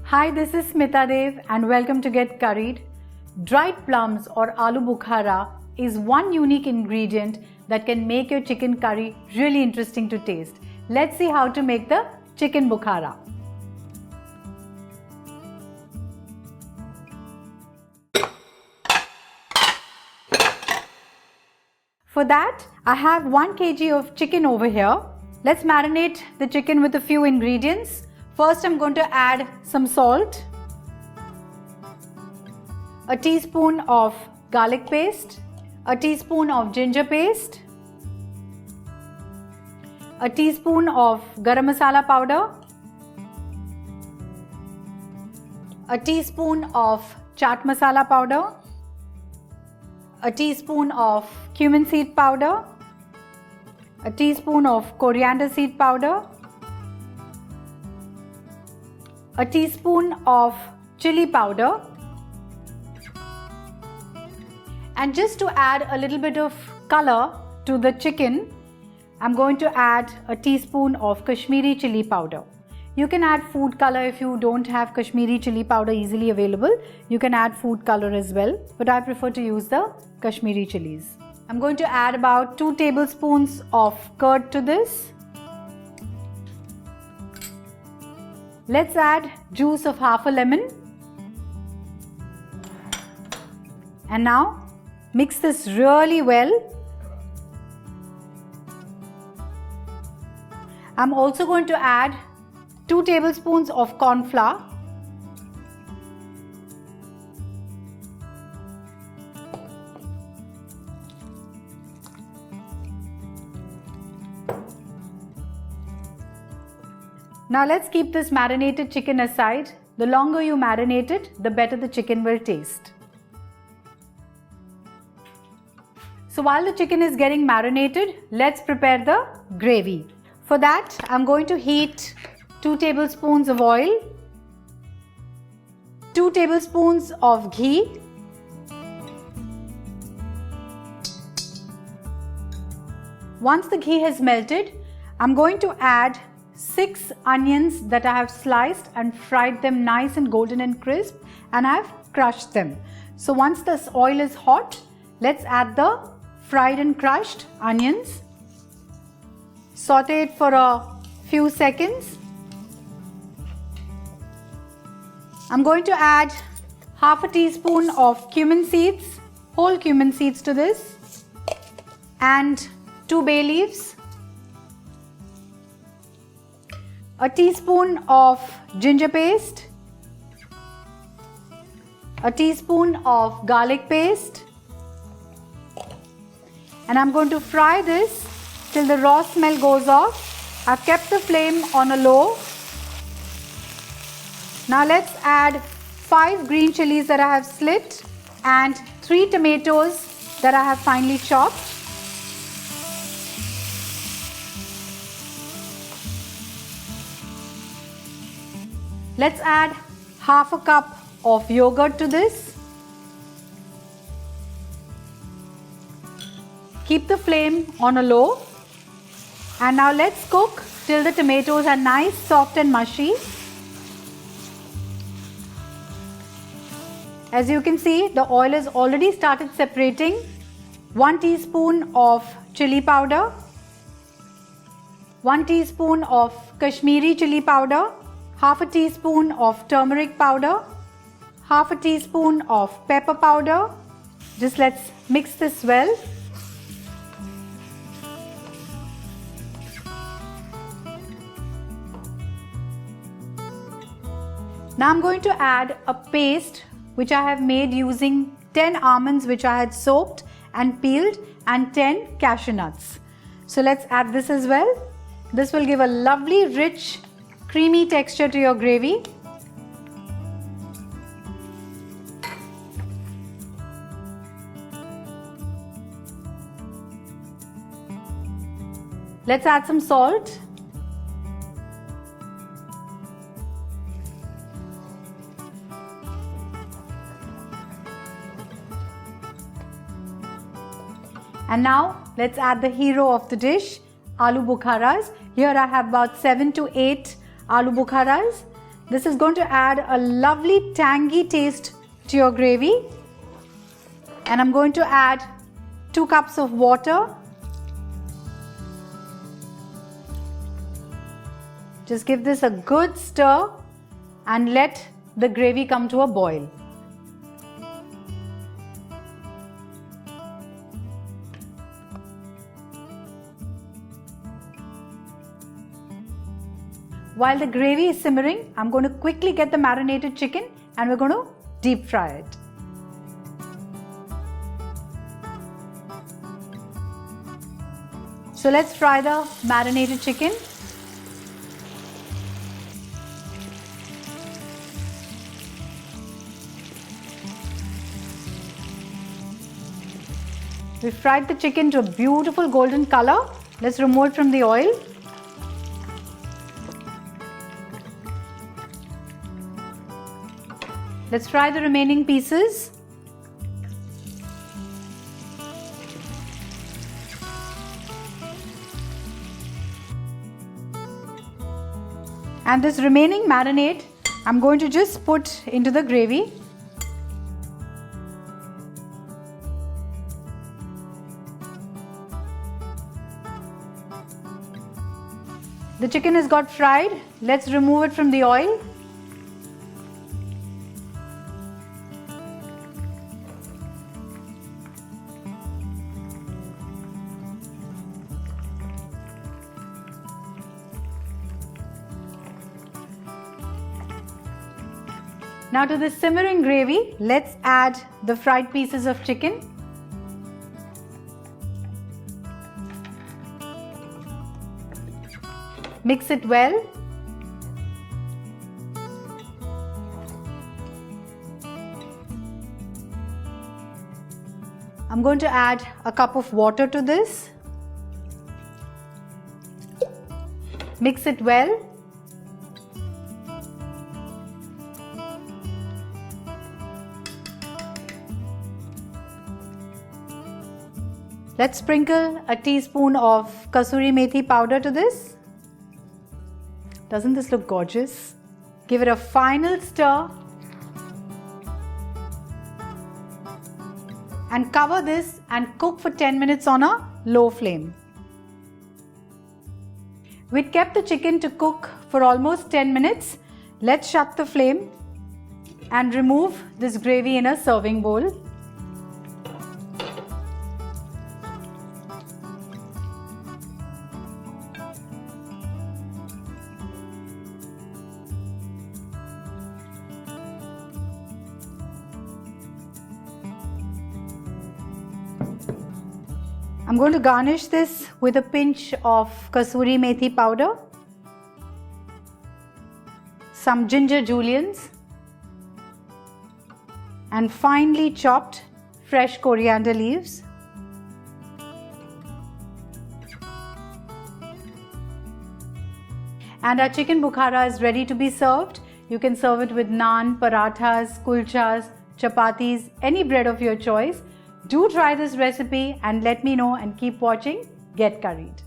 Hi, this is Smita Deo and welcome to Get Curried. Dried plums or Alu Bukhara is one unique ingredient that can make your chicken curry really interesting to taste. Let's see how to make the chicken Bukhara. For that, I have 1 kg of chicken over here. Let's marinate the chicken with a few ingredients. First, I'm going to add some salt, a teaspoon of garlic paste, a teaspoon of ginger paste, a teaspoon of Garam Masala powder, a teaspoon of Chaat Masala powder, a teaspoon of Cumin seed powder, a teaspoon of coriander seed powder, a teaspoon of chili powder, and just to add a little bit of color to the chicken, I'm going to add a teaspoon of Kashmiri chili powder. You can add food color if you don't have Kashmiri chili powder easily available. You can add food color as well, but I prefer to use the Kashmiri chilies. I'm going to add about 2 tablespoons of curd to this. Let's add juice of half a lemon. And now mix this really well. I'm also going to add 2 tablespoons of cornflour. Now let's keep this marinated chicken aside. The longer you marinate it, the better the chicken will taste. So while the chicken is getting marinated, let's prepare the gravy. For that, I'm going to heat 2 tablespoons of oil, 2 tablespoons of ghee, once the ghee has melted, I'm going to add 6 onions that I have sliced and fried them nice and golden and crisp, and I've crushed them. So once this oil is hot, let's add the fried and crushed onions. Saute it for a few seconds. I'm going to add half a teaspoon of cumin seeds, whole cumin seeds to this, and 2 bay leaves, a teaspoon of ginger paste, a teaspoon of garlic paste, and I'm going to fry this till the raw smell goes off. I've kept the flame on a low. Now let's add 5 green chilies that I have slit and 3 tomatoes that I have finely chopped. Let's add half a cup of yogurt to this. Keep the flame on a low. And now let's cook till the tomatoes are nice, soft and mushy. As you can see, the oil has already started separating. 1 teaspoon of chili powder, 1 teaspoon of Kashmiri chili powder, half a teaspoon of turmeric powder, half a teaspoon of pepper powder. Just let's mix this well. Now I'm going to add a paste which I have made using 10 almonds which I had soaked and peeled and 10 cashew nuts. So let's add this as well. This will give a lovely, rich, creamy texture to your gravy. Let's add some salt. And now let's add the hero of the dish, Alu Bukharas. Here I have about 7 to 8 Alu Bukharas. This is going to add a lovely tangy taste to your gravy. And I'm going to add 2 cups of water. Just give this a good stir and let the gravy come to a boil. While the gravy is simmering, I'm going to quickly get the marinated chicken and we're going to deep fry it. So let's fry the marinated chicken. We fried the chicken to a beautiful golden color. Let's remove it from the oil. Let's fry the remaining pieces. And this remaining marinade, I'm going to just put into the gravy. The chicken has got fried. Let's remove it from the oil. Now to the simmering gravy, let's add the fried pieces of chicken. Mix it well. I'm going to add a cup of water to this. Mix it well. Let's sprinkle a teaspoon of kasuri methi powder to this. Doesn't this look gorgeous? Give it a final stir and cover this and cook for 10 minutes on a low flame. We'd kept the chicken to cook for almost 10 minutes. Let's shut the flame and remove this gravy in a serving bowl. I'm going to garnish this with a pinch of kasuri methi powder, some ginger juliennes, and finely chopped fresh coriander leaves. And our chicken Bukhara is ready to be served. You can serve it with naan, parathas, kulchas, chapatis, any bread of your choice. Do try this recipe and let me know, and keep watching Get Curried.